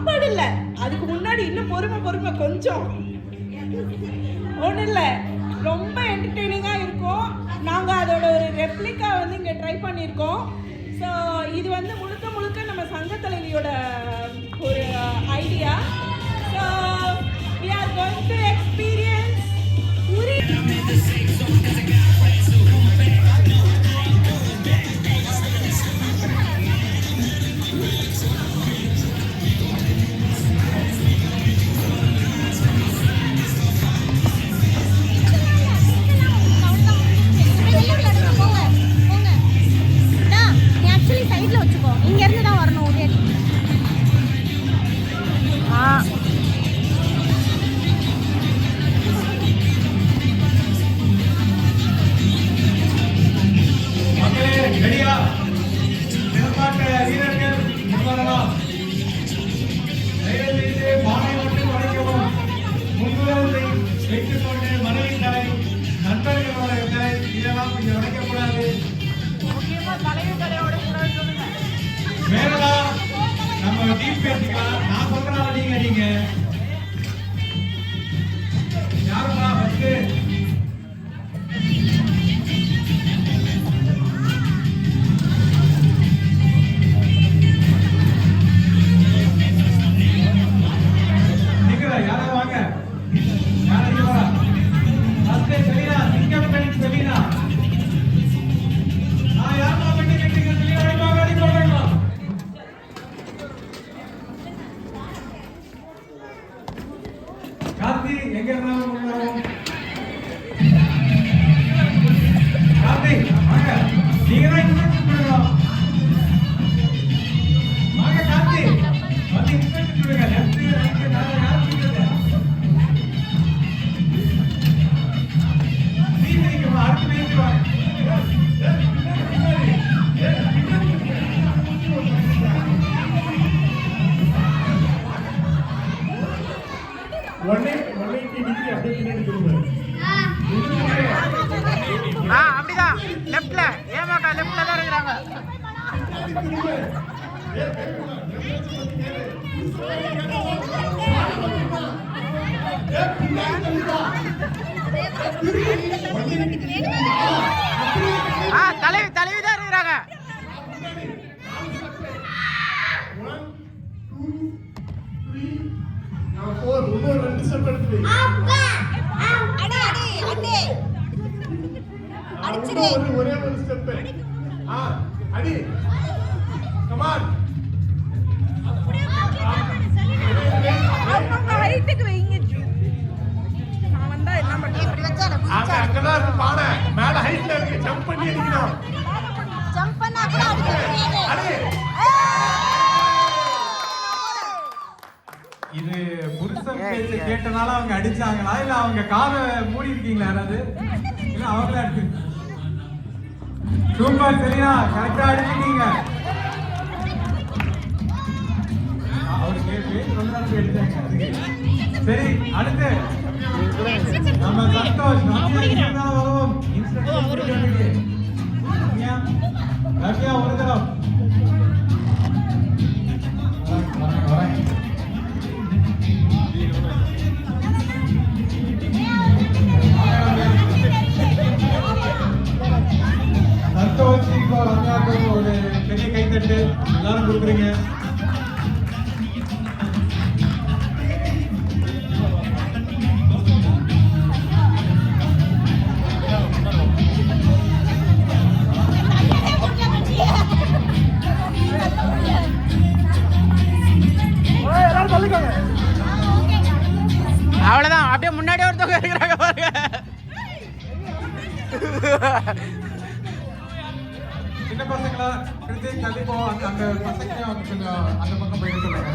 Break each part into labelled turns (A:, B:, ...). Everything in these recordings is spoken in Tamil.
A: சாப்பாடு இல்ல, அதுக்கு முன்னாடி இன்னும் பொறுமை கொஞ்சம். ஒன்றும் இல்லை, ரொம்ப என்டர்டெய்னிங்காக இருக்கும். நாங்கள் அதோட ஒரு ரெப்ளிகா வந்து இங்கே ட்ரை பண்ணியிருக்கோம். ஸோ இது வந்து முழுக்க நம்ம சங்கத்தலைவியோட ஒரு idea. So we are going to experience Puri.
B: அப்படிதான் லெஃப்ட்ல ஏமாக்கா லெஃப்ட்ல தான் இருக்கிறாங்க. தலைவி தான் இருக்கிறாங்க.
C: ஒரே ஒரு ஸ்டெப் அடி கமான்
A: ஹைட்டுக்கு வைங்க. நான் வந்தா என்ன பண்ணி இப்படி வச்சா
C: அங்கதான் இருக்கு பானை மேல ஹைட்ல இருக்கு. ஜம்ப் பண்ணி அடிக்கணும்.
A: ஜம்ப் பண்ணா கூட அடிக்க
C: அடி.
D: இது புருஷன் பேச்ச கேட்டனால அவங்க அடிச்சாங்களா இல்ல அவங்க காதை மூடி இருக்கீங்களா யாராவது? இல்ல அவங்களே அடிச்சு. சூப்பர் சரியா, கரெக்டா அடிச்சிட்டீங்க. அவருக்கு பேச்சு ரொம்ப நாள் அடிச்சாங்க. சரி அடுத்து நம்ம சந்தோஷ் நம்ம வரும் இன்ஸ்ட்ரக்ஷன் ரஷ்யா ஒரு தரம் சந்தோஷிக்கு ரம்யாவுக்கு ஒரு பெரிய கைத்தட்டு எல்லாரும் கொடுக்குறீங்க.
B: அவ்வளவுதான், அப்படியே முன்னாடி ஒருத்தவங்க இருக்கிறாங்க பாருங்க.
D: சின்ன பசங்களா கிருத்திக் கண்டிப்பா அந்த பசங்க கொஞ்சம் அந்த பக்கம் போயிட்டு சொல்லுங்க.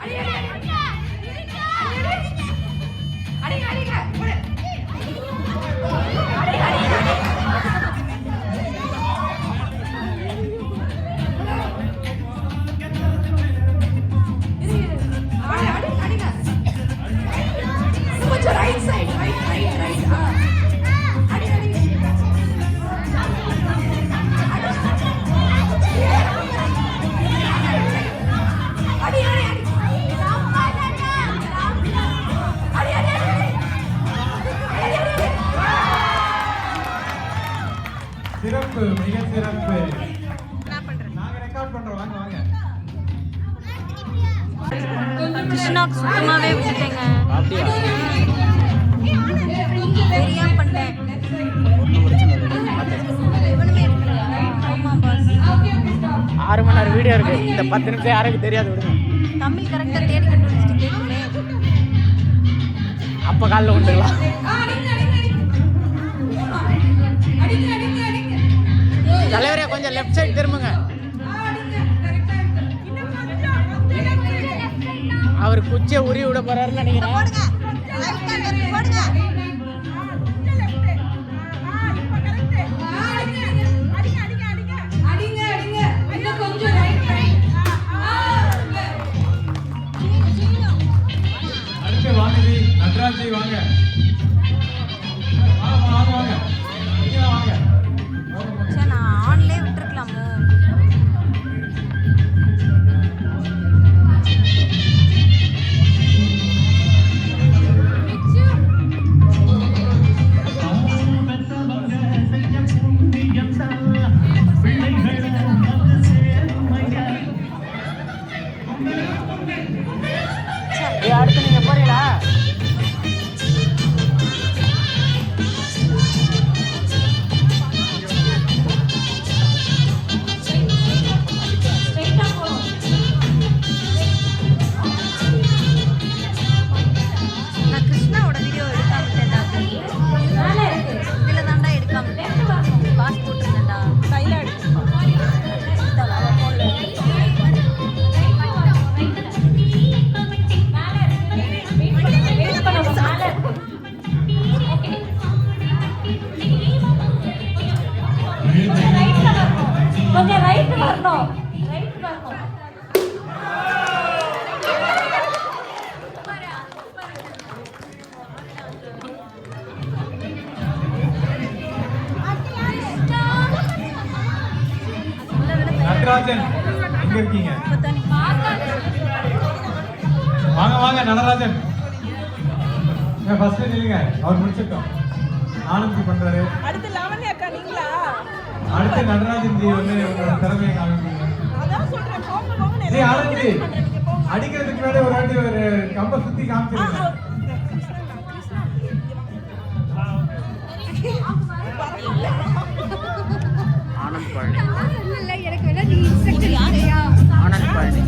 A: அடி
D: சிறப்பு, மிக சிறப்பு. நாங்க ரெக்கார்ட் பண்றோம், வாங்க வாங்க.
E: கிருஷ்ணாக்கு சுத்தமாவே விட்டுட்டேங்க.
B: அப்படியா?
E: தெரியாம பண்ணேன். இவனுமே எடுக்கலையா? ஆமா பாஸ்.
B: 6 மணி நேரம் வீடியோ இருக்கு. இந்த 10 நிமிஷம் யாருக்கு தெரியாது விடுங்க.
E: தமிழ் கரெக்டா தேடி கண்டுபிடிச்சிட்டு கேட்குமே.
B: அப்ப காலில் உண்டுலாம். தலைவரே கொஞ்சம் லெஃப்ட் சைடு திரும்புங்க. அவர் குச்சியை உருவி விட போறாருன்னு நினைக்கிறேன்.
E: போடுங்க. ரைட் ஹேண்ட் போடுங்க.
D: அடுத்து வாங்கி நட்ராஜி வாங்க. வாங்க வாங்க. நீங்க வாங்க.
E: சே நான் ஆன்லயே விட்டுருக்கலாமோ?
B: அடுத்து நீங்க போறீங்களா?
E: நான் கிருஷ்ணாவோட வீடியோ எடுக்காம விட்டேன்டா. இதுல தான்டா எடுக்காம விட்டேன். பாஸ் போட்டுருந்தேன்டா.
A: கையில எடுத்து
E: கொஞ்சம் ரைட் வரணும். ரைட் வரணும்.
D: நடராஜன் எங்க இருக்கீங்க? வாங்க வாங்க நடராஜன். ஃபர்ஸ்ட் நில்லுங்க. அவர் முடிச்சிட்டோம். ஆனந்தி பண்றாரு.
A: அடுத்து லாவண்யா அக்கா நீங்களா?
D: அடுத்து நடராஜன் ஜி வந்து உங்களோட திறமையை காமிப்பீங்க.
A: அதான் சொல்றேன் போங்க போங்க.
D: ஜி ஆனந்தி அடிக்கிறதுக்கு முன்னாடி ஒரு வாட்டி ஒரு கம்ப சுத்தி காமிச்சிருங்க.
B: ஆனந்த் பழனி.
E: எனக்கு வேணா நீ இன்ஸ்ட்ரக்டர் யாரையா?
B: ஆனந்த் பழனி.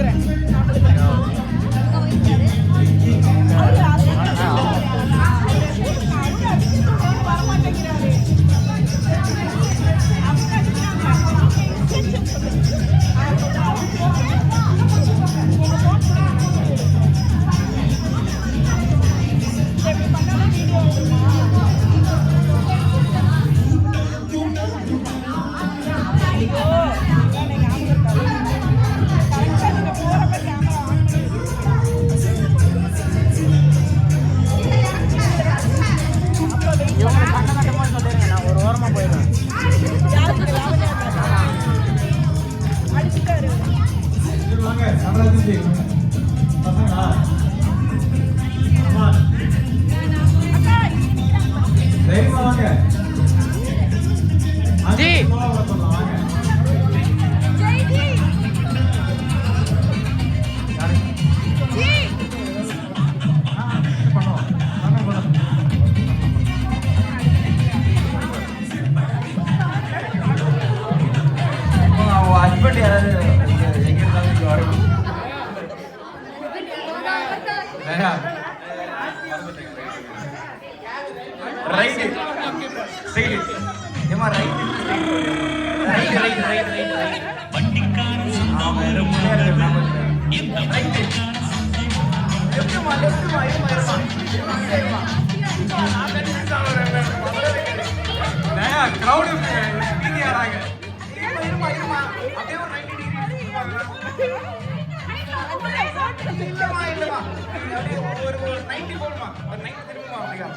B: இவங்க கண்ண கட்டமா சொல்லிருங்க, நான் ஒரு ஓரமா போயிடுவேன்.
D: சரி வாங்க நடராஜன் ஜி. பசங்களா? அம்மா. தைரியமா வாங்க.
B: ஜி.
D: சொல்லலாம் வாங்க. பண்ணுவோம்.
F: ஹஸ்பண்ட் யாராவது எங்க இருந்தாலும் இங்க வரணும். ரைட் சைடு ஏமா right right right right right right ஆமா முன்னேற நாம ரைட் லெஃப்ட்மா லெஃப்ட்மா இருமா
D: கிரௌட் ஸ்பீடியாராங்க.
F: இருமா இருமா அப்படியே ஒரு 90 டிகிரி இல்லமா இல்லமா அப்படியே ஒரு 90 போடுமா ஒரு 90 திரும்புமா அப்படியே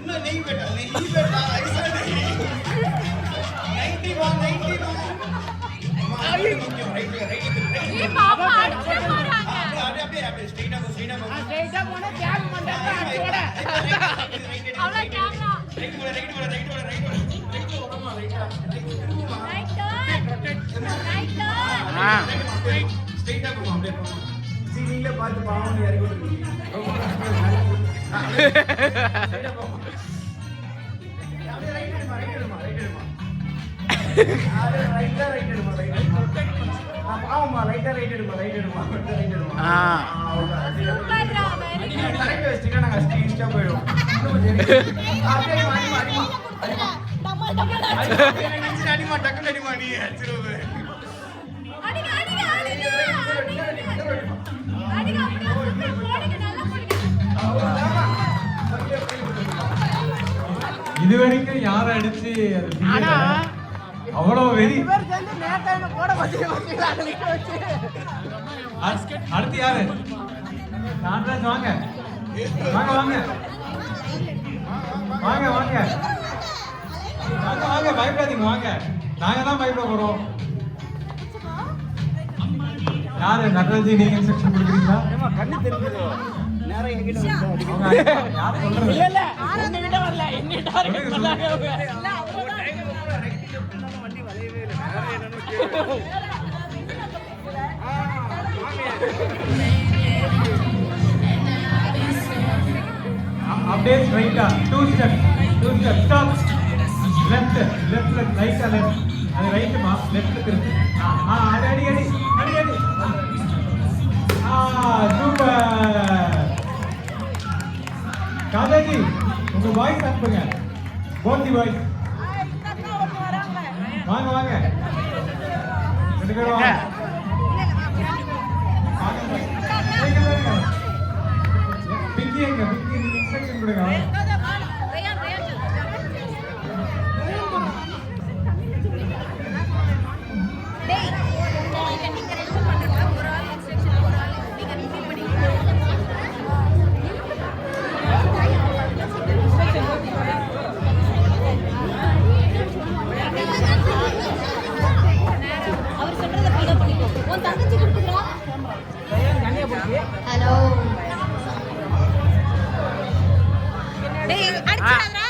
F: இன்னும் நெய் பேட்டா ஐசா நெய் 90 வா 90 வா ரைட் ஏ பாப்பா அடிச்சு போறாங்க அப்படியே ஸ்ட்ரைட்டா போனா கேம் பண்ணாத அடிச்சோட அவ்வளவு கேமரா ரைட் போடு ஸ்ட்ரைட்டா போமா அப்படியே போமா நீங்களே பார்த்து பாவம் இறங்கி விட்டுருக்கீங்க ஸ்ட்ரைட்டா போமா அப்படியே ரைட் எடுமா ரைட் எடுமா ரைட் எடுமா ஆமா ரைட்டா ரைட் எடுமா
E: சூப்பர்ரா வெரி குட்
F: கரெக்ட் வச்சிட்டா நாங்க ஸ்ட்ரைட்டா போய்டுவோம் அப்படியே அடிமா டக்குனு அடிமா நீ அடிச்சிருவே
E: அடிங்க அப்படியே போடுங்க நல்லா போடுங்க
D: இதுவரைக்கும் யாரை அடிச்சு அது
B: ஆனா
D: அவ்வளவு வெறி.
B: இவர் சேர்ந்து நேத்தான போட வச்சிருக்கீங்க
D: அடுத்து யாரு? நான்ராஜ் வாங்க வாங்க வாங்க வாங்க வாங்க வாங்க வாங்க பயப்படாதீங்க வாங்க. நாங்க தான் பயப்பட போறோம். யாரு நடராஜி நீங்க இன்ஸ்ட்ரக்ஷன் கொடுக்குறீங்களா?
F: கண்ணு தெரிஞ்சது நேரா என்கிட்ட வந்து
D: அவங்க யார் சொல்றது?
B: இல்ல இல்ல உங்ககிட்ட வரல என்ன டார்கெட் பண்ணாங்க அவங்க.
F: வண்டி வளையவே இல்லை வேற என்னன்னு கேளு
D: அப்படியே ஸ்ட்ரைட்டா 2 ஸ்டெப் ஸ்டாப் லெஃப்ட் ரைட்டா லெஃப்ட் அது ரைட்டுமா லெஃப்ட் திருப்பி அடி அடி அடி அடி அடி சூப்பர் காதாஜி உங்க வாய்ஸ் அனுப்புங்க போத்தி வாய்ஸ் வாங்க வாங்க ரெண்டு பேரும் வாங்க பிக்கி எங்க பிக்கி நீங்க இன்ஸ்ட்ரக்ஷன் கொடுங்க
E: அவர் சொல்றத ஃபாலோ பண்ணிக்கோ உன் தங்கச்சி கொடுக்குறா ஹலோ டேய் அடிச்சாடா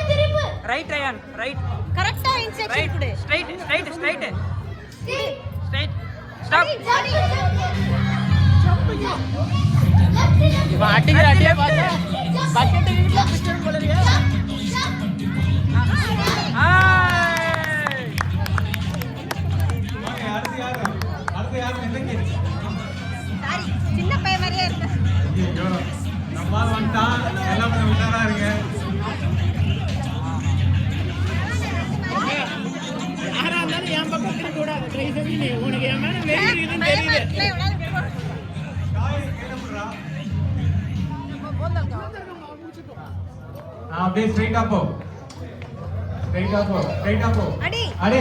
E: திருப்பு
B: ரைட் ரயான் ரைட்
E: கரெக்ட்டா இன்ஸ்ட்ரக்ஷன் கொடு
B: ஸ்ட்ரைட் ஸ்டாப் இவன் அடிக்கிற அடியே பார்த்தா பக்கெட் வீட்ல பிச்சர் போலறியா
D: அடுத்து யாரு என்ன
E: சாரி சின்ன பையன் மாதிரியே இருக்கு
D: ஐயோ நம்ம வந்துட்டான் எல்லாம் கொஞ்சம் உஷாரா இருங்க
B: யாரா இருந்தாலும் என் பக்கம் திரும்ப கூடாது ட்ரை பண்ணி நீ உனக்கு என் மேல வெறி இருக்குன்னு தெரியுது
D: அப்படியே ஸ்ட்ரைட்டா போ
E: அடி
D: அடி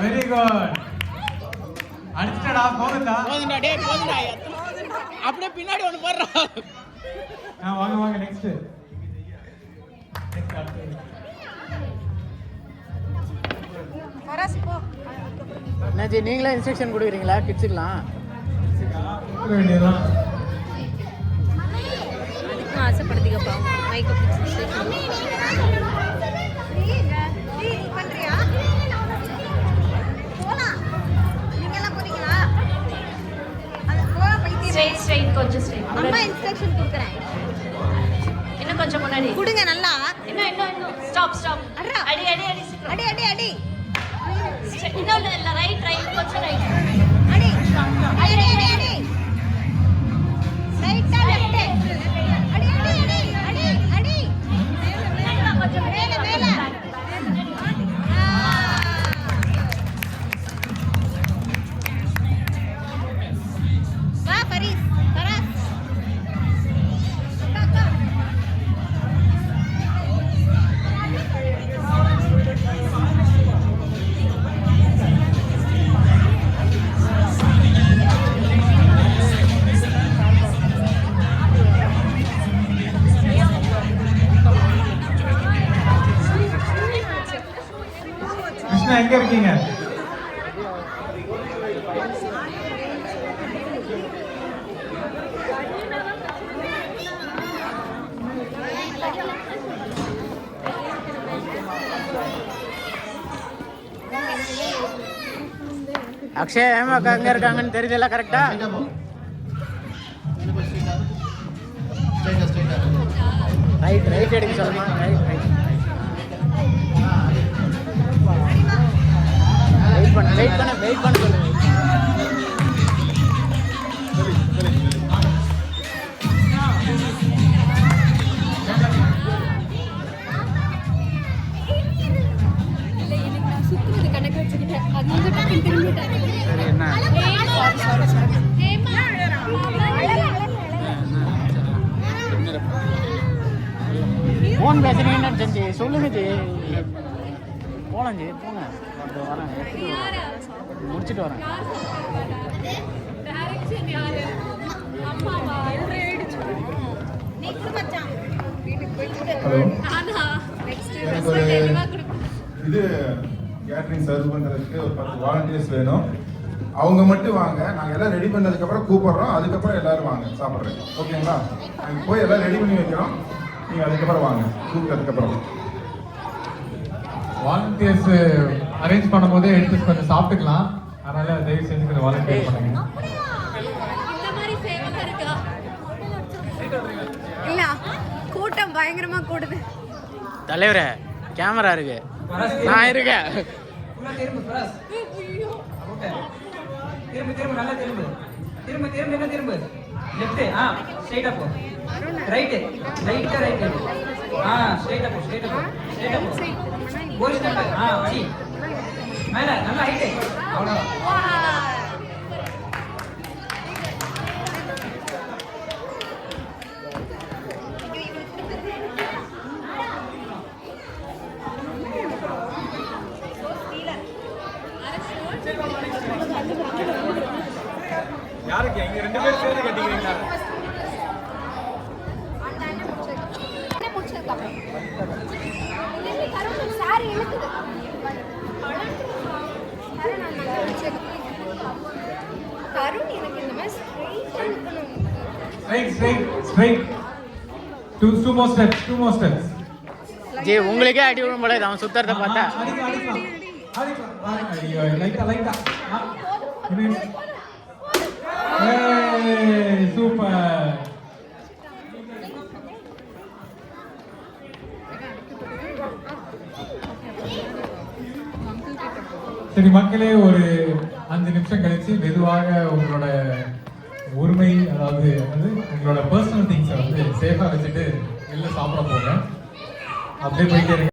D: வெரி குட் அடிச்சிட்டடா போகுதா
B: போதுடா டேய் போதுடா அப்படியே பின்னாடி ஒன்னு போறா
D: வாங்க வாங்க நெக்ஸ்ட்
E: பராசி போ
B: என்னாச்சு நீங்களே இன்ஸ்ட்ரக்ஷன் கொடுக்குறீங்களா கிட்ஸுக்கலாம்
D: வேண்டியதான்
E: ஆசைப்படுத்திக்கப்பா மைக்க பிடிச்சி பண்றியா போலாம் நீங்க எல்லாம் போறீங்களா அது போக பைத்தியம்
G: ஸ்ட்ரைட் கொஞ்சம் ஸ்ட்ரைட்
E: அம்மா இன்ஸ்ட்ரக்ஷன் கொடுக்குறேன்
G: இன்னும் கொஞ்சம் முன்னாடி
E: கொடுங்க நல்லா
G: இன்னும் ஸ்டாப்
E: அட்ரா.
G: அடி அடி அடி சீக்கிரம்.
E: அடி அடி அடி
G: இன்னும் இல்ல ரைட் கொஞ்சம் ரைட்
E: அடி அடி அடி அடி ரைட்டா லெஃப்ட் அடி அடி அடி அடி அடி
G: கொஞ்சம்
E: மேல மேல வா பரிஸ் பராஸ் அக்கா
D: கிருஷ்ணா எங்க இருக்கீங்க
B: அக்ஷய் ஏமாக்கா எங்க இருக்காங்கன்னு தெரியுதுல்ல கரெக்டா? ரைட் ரைட் எடுக்க சொல்லுமா? ரைட் ரைட் வெயிட் பண்ண சொல்லுங்க. சரி என்ன ஃபோன் பேசுறீங்கன்னு செஞ்சு சொல்லுங்க ஜி. போகலாம் ஜி போங்க. வரேன் முடிச்சுட்டு வரேன்.
C: ஹலோ, எனக்கு ஒரு இது கேட்டரிங் சர்வ் பண்ணுறதுக்கு ஒரு 10 வாலண்டியர்ஸ் வேணும். அவங்க மட்டும் வாங்க, நாங்கள் எல்லாம் ரெடி பண்ணதுக்கப்புறம் கூப்பிட்றோம். அதுக்கப்புறம் எல்லாரும் வாங்க சாப்பிட்றேன். ஓகேங்களா? நாங்கள் போய் எல்லாம் ரெடி பண்ணி வைக்கிறோம். நீங்கள் அதுக்கப்புறம் வாங்க கூப்பிட்டதுக்கப்புறம்.
D: வாலண்டியர்ஸ் அரேஞ்ச் பண்ணும்போதே எடுத்து கொஞ்சம் சாப்பிட்டுக்கலாம். அதனால தயவு செஞ்சு கொஞ்சம் வாலண்டியர் பண்ணுங்க.
E: இல்ல கூட்டம் பயங்கரமா கூடுது.
B: தலைவரே கேமரா இருக்கு, நான் இருக்கேன்.
H: திரும்ப நல்லா திரும்ப என்ன திரும்ப லெஃப்ட் ஸ்ட்ரைட்டா போ ரைட் ரைட்டா ரைட் ஸ்ட்ரைட்டா போ ஒரு ஸ்டெப் அடி மேல நல்லா ஹைட் அவ்வளவுதான்.
D: யாருக்கு இங்க 2 பேர் சேர்ந்து கட்டிக்கிறீங்களா? Straight. Two more steps.
B: G உங்களுக்கே அடி விழும் போல அவன் சுத்தறத பார்த்தா.
D: ஐயோ லைட்டா. சூப்பர். சரி மக்களே, ஒரு 5 நிமிஷம் கழிச்சு மெதுவாக உங்களோட உரிமை, அதாவது உங்களோட பர்சனல் திங்ஸை வந்து சேஃபாக வச்சுட்டு வெளில சாப்பிட போங்க. அப்படியே போயிட்டே இருங்க.